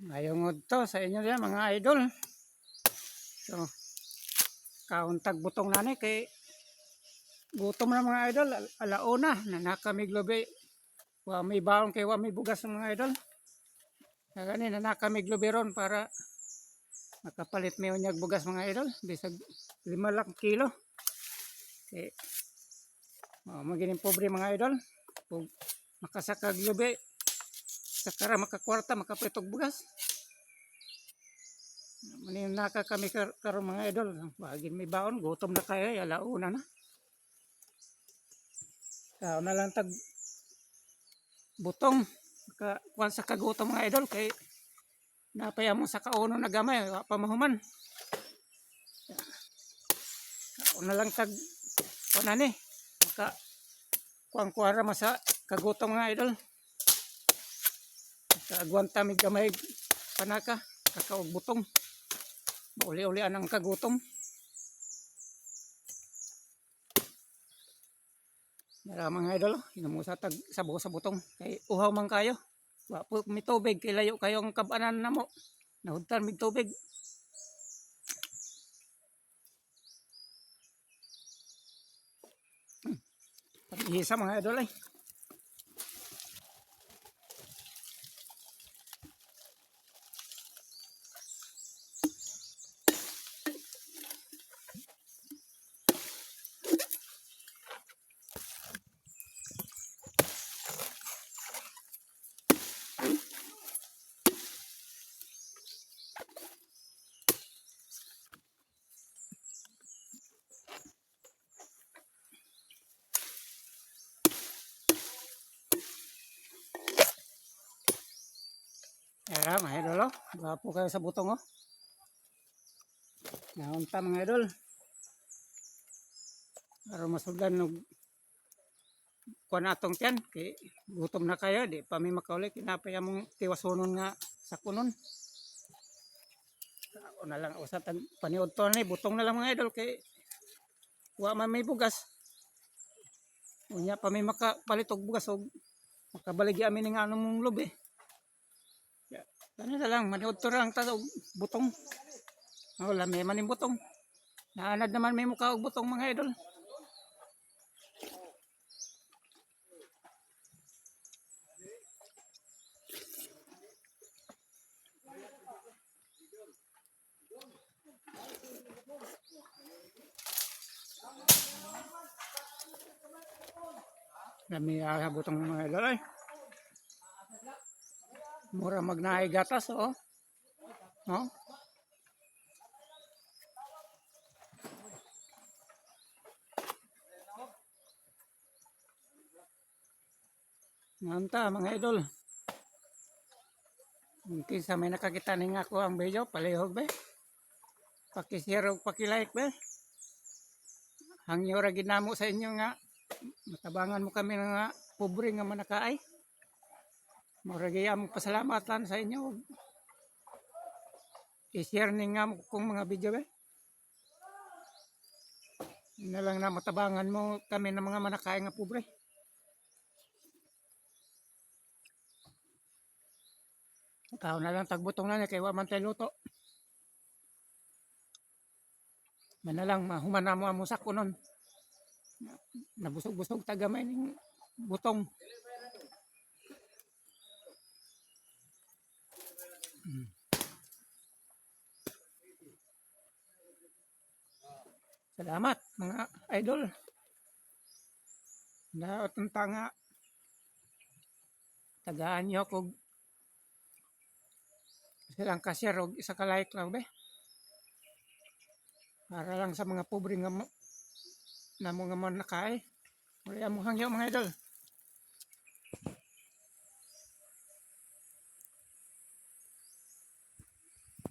Ngayong to sa inyo yan mga idol. So, kauntag butong nani kay gutom na mga idol. Alauna na nakamiglobe. Wa may baon kay wa may bugas mga idol. Kagani na nakamiglobe ron para makapalit may unyag bugas mga idol. Bisag 5 lang kilo. Okay. Magining pobre mga idol. Kung makasakag globe, sakara makakwarta makapitog bugas. Manin naka kami karon mga idol. Bagin may baon, gutom na kayo, alauna na. Kao na lang tag butong kuan sa kagutom mga idol kay napaya mo sa kauno na gamay, wa pa mahuman. Kao na lang tag kuan ani, maka kuan kuara masa kagutom mga idol. Kaagwanta mig gamay panaka kakaog butong. Uli-uli anang kagutom. Nara mga idol, inamusa tag sabaw sa butong kay uhaw man kayo. Wa po may tubig kay layo kayo ang kabanan namo. Nahudtan mig tubig. Pag-ihisa mga idol ay. Ayan mga idol, oh. Gwapo kayo sa butong, oh. Naunta mga idol. Para masuldan ng kuan atong tiyan. Kay gutom na kayo, di pa may makauli. Kinapaya mong tiwasunon nga sa kunon. Ako na lang usat ang paniod to ni butong na lang mga idol. Kay wa man may bugas. Unya pa may makapalit og bugas og makabaligi amin nga anong lobe. Ano na lang, maniod to lang tawag butong. Wala may maning butong. Naanad naman may mukha og butong mga idol. Dami butong mga idol ay. Mura magnaay gatas, oh. No? Nganta mga idol. Mungkin sa may nakakita ning ako ang video, palihog ba? Paki-share ug paki-like ba? Hangyo ra ginamo sa inyo nga matabangan mo kami nga pobre nga manakaay. Mura gyud pasalamatan sa inyo. I-share ni nga kung mga video ba? Na lang na matabangan mo kami ng mga manakaay nga pobre. Kao na lang tagbutong na kay wa man tay luto. Manalang mahuman na mo amo sa kunon. Nabusog-busog tagamay ning butong. Salamat mga idol. Daot ang tanga. Tagaan nyo kung silang ka-share o isa ka-like lang ba? Para lang sa mga pobre nga na mga manakaay. Muli among hangyo mga idol.